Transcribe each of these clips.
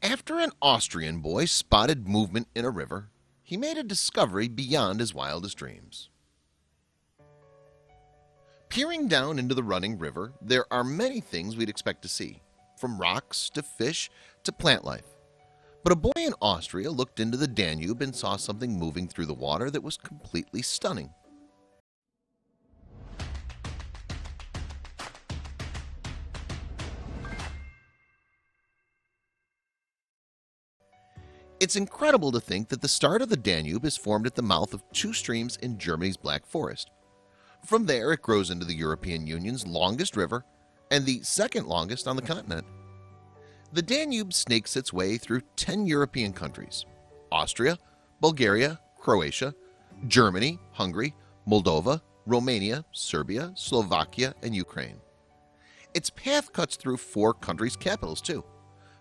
After an Austrian boy spotted movement in a river, he made a discovery beyond his wildest dreams. Peering down into the running river, there are many things we'd expect to see, from rocks to fish to plant life. But a boy in Austria looked into the Danube and saw something moving through the water that was completely stunning. It's incredible to think that the start of the Danube is formed at the mouth of two streams in Germany's Black Forest. From there, it grows into the European Union's longest river and the second longest on the continent. The Danube snakes its way through 10 European countries: Austria, Bulgaria, Croatia, Germany, Hungary, Moldova, Romania, Serbia, Slovakia, and Ukraine. Its path cuts through 4 countries' capitals too: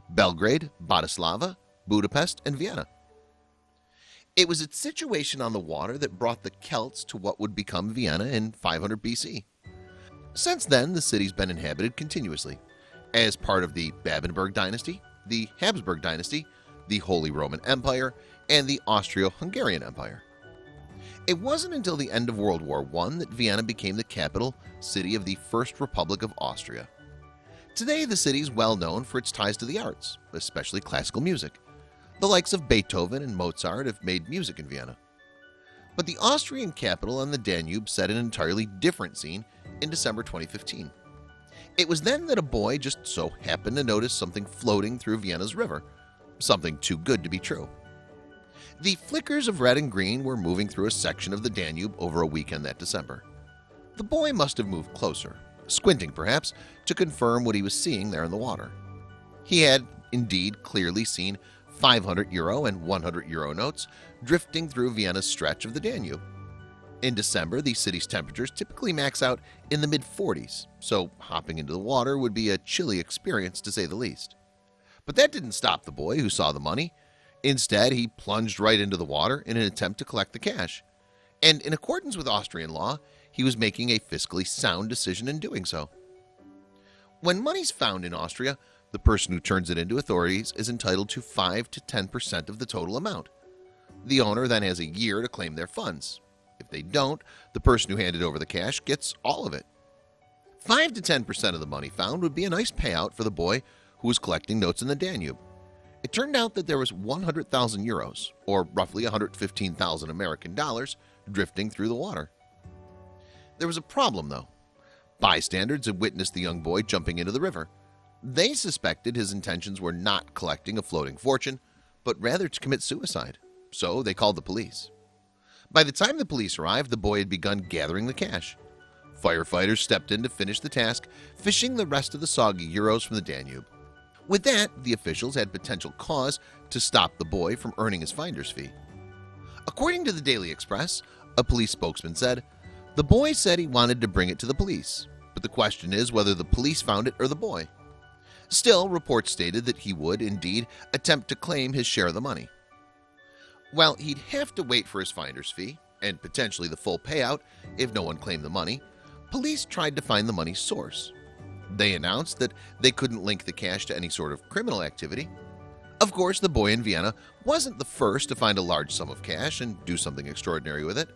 Belgrade, Bratislava, Budapest, and Vienna. It was its situation on the water that brought the Celts to what would become Vienna in 500 BC. Since then, the city's been inhabited continuously as part of the Babenberg dynasty, the Habsburg dynasty, the Holy Roman Empire, and the Austro-Hungarian Empire. It wasn't until the end of World War I that Vienna became the capital city of the First Republic of Austria. Today, the city is well known for its ties to the arts, especially classical music. The likes of Beethoven and Mozart have made music in Vienna. But the Austrian capital on the Danube set an entirely different scene in December 2015. It was then that a boy just so happened to notice something floating through Vienna's river, something too good to be true. The flickers of red and green were moving through a section of the Danube over a weekend that December. The boy must have moved closer, squinting perhaps, to confirm what he was seeing there in the water. He had indeed clearly seen €500 and €100 notes drifting through Vienna's stretch of the Danube. In December, the city's temperatures typically max out in the mid-40s, so hopping into the water would be a chilly experience to say the least. But that didn't stop the boy who saw the money. Instead, he plunged right into the water in an attempt to collect the cash. And in accordance with Austrian law, he was making a fiscally sound decision in doing so. When money's found in Austria, the person who turns it into authorities is entitled to 5 to 10% of the total amount. The owner then has a year to claim their funds. If they don't, the person who handed over the cash gets all of it. 5 to 10% of the money found would be a nice payout for the boy who was collecting notes in the Danube. It turned out that there was €100,000, or roughly 115,000 American dollars, drifting through the water. There was a problem though. Bystanders had witnessed the young boy jumping into the river. They suspected his intentions were not collecting a floating fortune, but rather to commit suicide, so they called the police. By the time the police arrived, the boy had begun gathering the cash. Firefighters stepped in to finish the task, fishing the rest of the soggy euros from the Danube. With that, the officials had potential cause to stop the boy from earning his finder's fee. According to the Daily Express, a police spokesman said, "The boy said he wanted to bring it to the police, but the question is whether the police found it or the boy." Still, reports stated that he would, indeed, attempt to claim his share of the money. While he'd have to wait for his finder's fee, and potentially the full payout if no one claimed the money, police tried to find the money's source. They announced that they couldn't link the cash to any sort of criminal activity. Of course, the boy in Vienna wasn't the first to find a large sum of cash and do something extraordinary with it.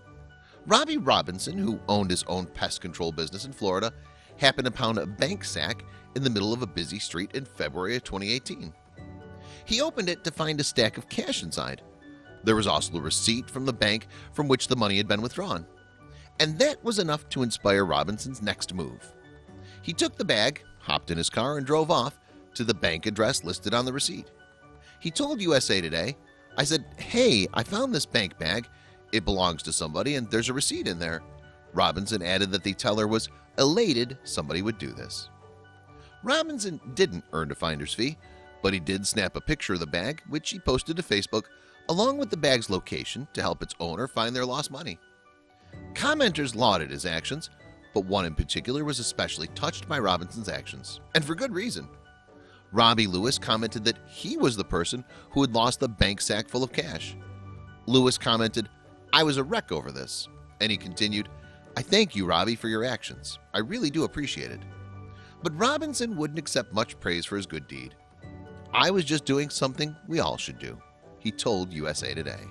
Robbie Robinson, who owned his own pest control business in Florida, happened to pound a bank sack in the middle of a busy street in February of 2018. He opened it to find a stack of cash inside. There was also a receipt from the bank from which the money had been withdrawn. And that was enough to inspire Robinson's next move. He took the bag, hopped in his car, and drove off to the bank address listed on the receipt. He told USA Today, "I said, hey, I found this bank bag. It belongs to somebody and there's a receipt in there." Robinson added that the teller was elated somebody would do this. Robinson didn't earn a finder's fee, but he did snap a picture of the bag, which he posted to Facebook, along with the bag's location to help its owner find their lost money. Commenters lauded his actions, but one in particular was especially touched by Robinson's actions, and for good reason. Robbie Lewis commented that he was the person who had lost the bank sack full of cash. Lewis commented, "I was a wreck over this," and he continued, "I thank you, Robbie, for your actions. I really do appreciate it." But Robinson wouldn't accept much praise for his good deed. I was just doing something we all should do, he told USA Today.